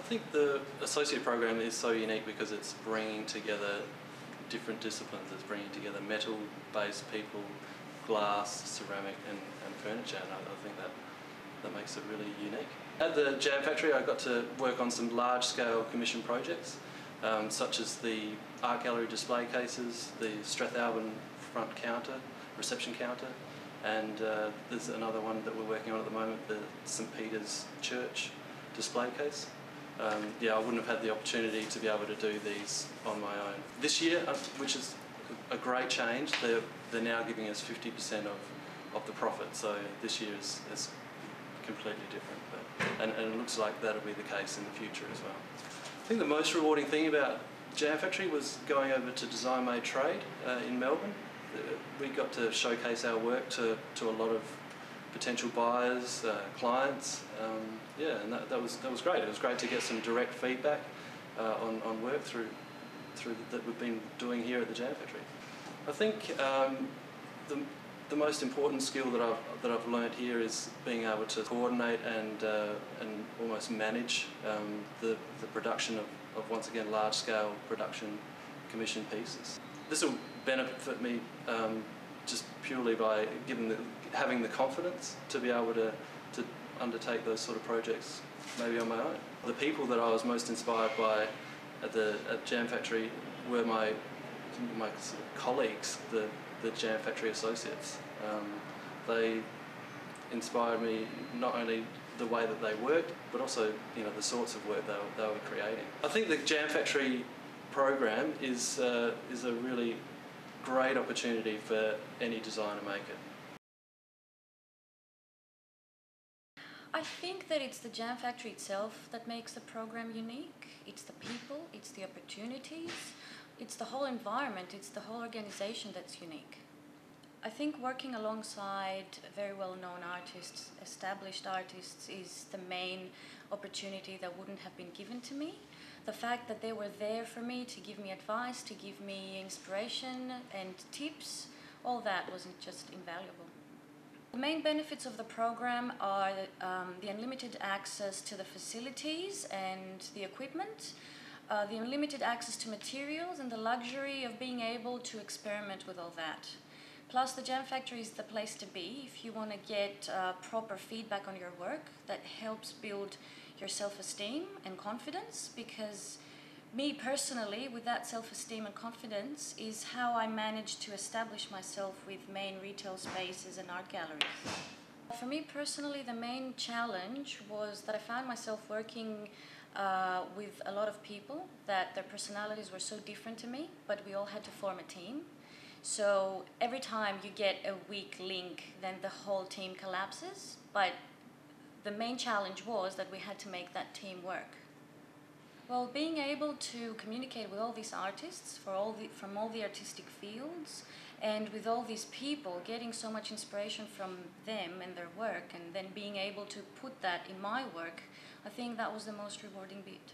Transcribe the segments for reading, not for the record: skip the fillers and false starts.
think the associate program is so unique because it's bringing together different disciplines. It's bringing together metal-based people, glass, ceramic and furniture, and I think that makes it really unique. At the JamFactory I got to work on some large-scale commission projects, such as the art gallery display cases, the Strathalbyn front counter, reception counter, and there's another one that we're working on at the moment, the St Peter's Church display case. Yeah, I wouldn't have had the opportunity to be able to do these on my own. This year, which is a great change, they're now giving us 50% of the profit, so this year is completely different, and it looks like that'll be the case in the future as well. I think the most rewarding thing about JamFactory was going over to Design Made Trade in Melbourne. We got to showcase our work to a lot of potential buyers, clients. Yeah, and that was great. It was great to get some direct feedback on work through that we've been doing here at the JamFactory. I think the most important skill that I've learnt here is being able to coordinate and almost manage the production of once again large-scale production commission pieces. This will benefit me just purely by having the confidence to be able to undertake those sort of projects maybe on my own. The people that I was most inspired by at JamFactory were my sort of colleagues, the JamFactory associates. They inspired me not only the way that they worked, but also the sorts of work they were creating. I think the JamFactory program is a really great opportunity for any designer maker. I think that it's the JamFactory itself that makes the program unique. It's the people, it's the opportunities, it's the whole environment, it's the whole organization that's unique. I think working alongside very well-known artists, established artists, is the main opportunity that wouldn't have been given to me. The fact that they were there for me to give me advice, to give me inspiration and tips, all that was just invaluable. The main benefits of the program are the unlimited access to the facilities and the equipment, the unlimited access to materials, and the luxury of being able to experiment with all that. Plus, the JamFactory is the place to be if you want to get proper feedback on your work that helps build your self-esteem and confidence, because me personally, with that self-esteem and confidence, is how I managed to establish myself with main retail spaces and art galleries. For me personally, the main challenge was that I found myself working with a lot of people that their personalities were so different to me, but we all had to form a team. So every time you get a weak link, then the whole team collapses. But the main challenge was that we had to make that team work. Well, being able to communicate with all these artists from all the artistic fields, and with all these people, getting so much inspiration from them and their work, and then being able to put that in my work, I think that was the most rewarding bit.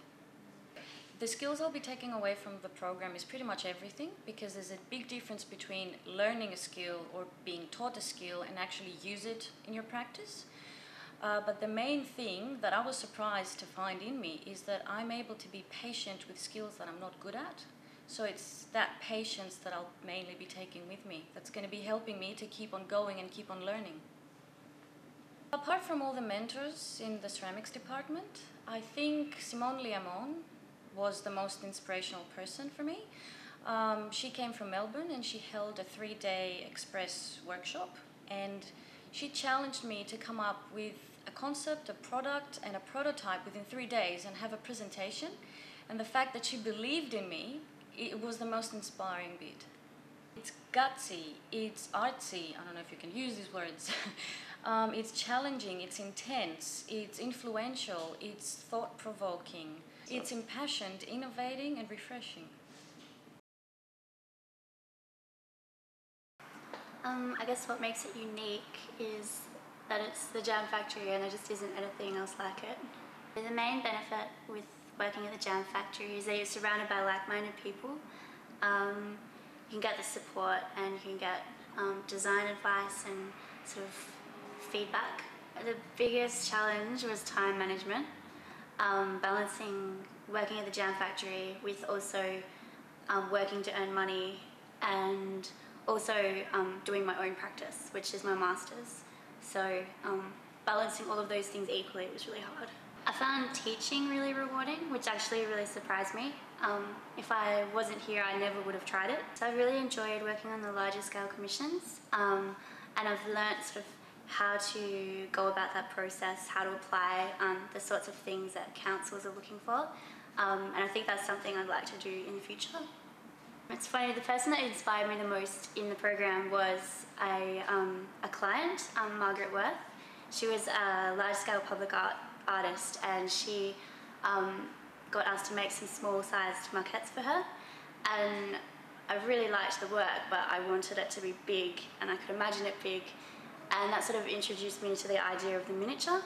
The skills I'll be taking away from the program is pretty much everything, because there's a big difference between learning a skill or being taught a skill and actually use it in your practice. But the main thing that I was surprised to find in me is that I'm able to be patient with skills that I'm not good at. So it's that patience that I'll mainly be taking with me that's going to be helping me to keep on going and keep on learning. Apart from all the mentors in the ceramics department, I think Simone Liamon was the most inspirational person for me. She came from Melbourne and she held a 3-day express workshop, and she challenged me to come up with a concept, a product and a prototype within 3 days and have a presentation. And the fact that she believed in me, it was the most inspiring bit. It's gutsy, it's artsy, I don't know if you can use these words. It's challenging, it's intense, it's influential, it's thought-provoking, it's impassioned, innovating and refreshing. I guess what makes it unique is that it's the JamFactory and there just isn't anything else like it. The main benefit with working at the JamFactory is that you're surrounded by like-minded people. You can get the support and you can get design advice and sort of feedback. The biggest challenge was time management. balancing working at the JamFactory with also working to earn money and also doing my own practice, which is my master's. So balancing all of those things equally was really hard. I found teaching really rewarding, which actually really surprised me. If I wasn't here, I never would have tried it. So I really enjoyed working on the larger scale commissions, and I've learnt sort of how to go about that process, how to apply the sorts of things that councils are looking for. And I think that's something I'd like to do in the future. It's funny, the person that inspired me the most in the program was a client, Margaret Worth. She was a large-scale public art artist, and she got us to make some small-sized maquettes for her. And I really liked the work, but I wanted it to be big, and I could imagine it big. And that sort of introduced me to the idea of the miniature,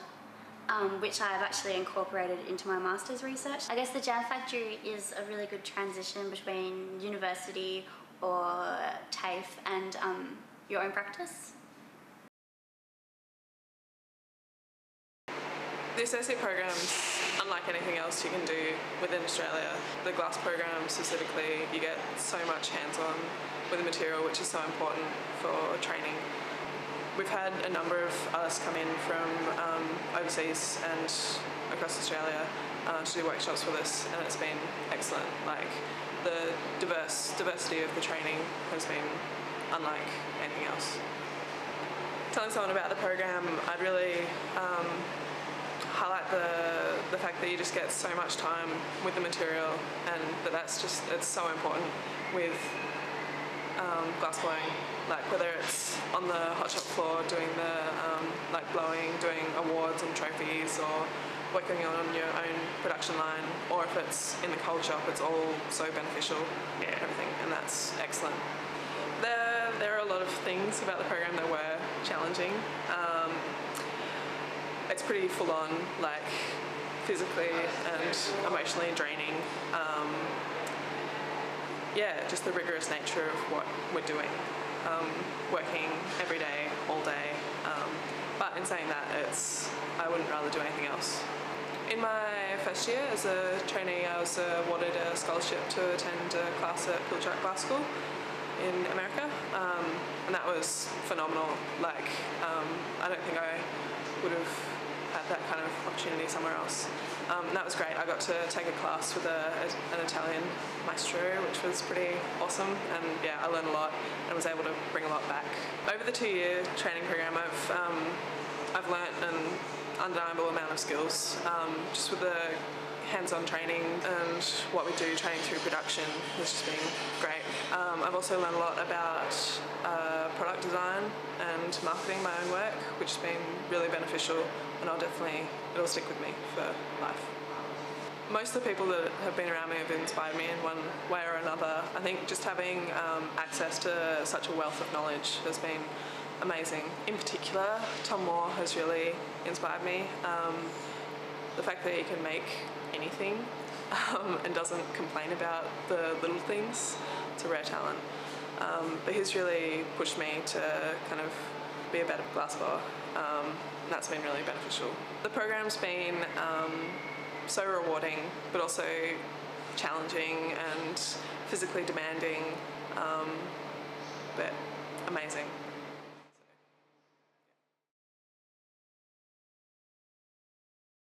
which I've actually incorporated into my master's research. I guess the JamFactory is a really good transition between university or TAFE and your own practice. The associate program's unlike anything else you can do within Australia. The glass program specifically, you get so much hands-on with the material, which is so important for training. We've had a number of artists come in from overseas and across Australia to do workshops with us, and it's been excellent. Like, the diversity of the training has been unlike anything else. Telling someone about the program, I'd really highlight the fact that you just get so much time with the material, and it's so important with glass blowing. Like, whether it's on the hot shop floor doing the like blowing, doing awards and trophies, or working on your own production line, or if it's in the cold shop, it's all so beneficial. Yeah, everything, and that's excellent. There are a lot of things about the program that were challenging. It's pretty full on, like physically and emotionally draining. Yeah, just the rigorous nature of what we're doing. Working every day, all day. But in saying that, I wouldn't rather do anything else. In my first year as a trainee, I was awarded a scholarship to attend a class at Pollock Glass School in America, and that was phenomenal. Like, I don't think I would have had that kind of opportunity somewhere else. And that was great. I got to take a class with an Italian maestro, which was pretty awesome, and yeah, I learned a lot and was able to bring a lot back. Over the 2-year training program, I've learnt an undeniable amount of skills, just with the hands-on training and what we do training through production has just been great. I've also learned a lot about product design and marketing my own work, which has been really beneficial, and it'll stick with me for life. Most of the people that have been around me have inspired me in one way or another. I think just having access to such a wealth of knowledge has been amazing. In particular, Tom Moore has really inspired me. The fact that he can make anything and doesn't complain about the little things, it's a rare talent. But he's really pushed me to kind of be a better glassblower, and that's been really beneficial. The program's been so rewarding, but also challenging and physically demanding, but amazing.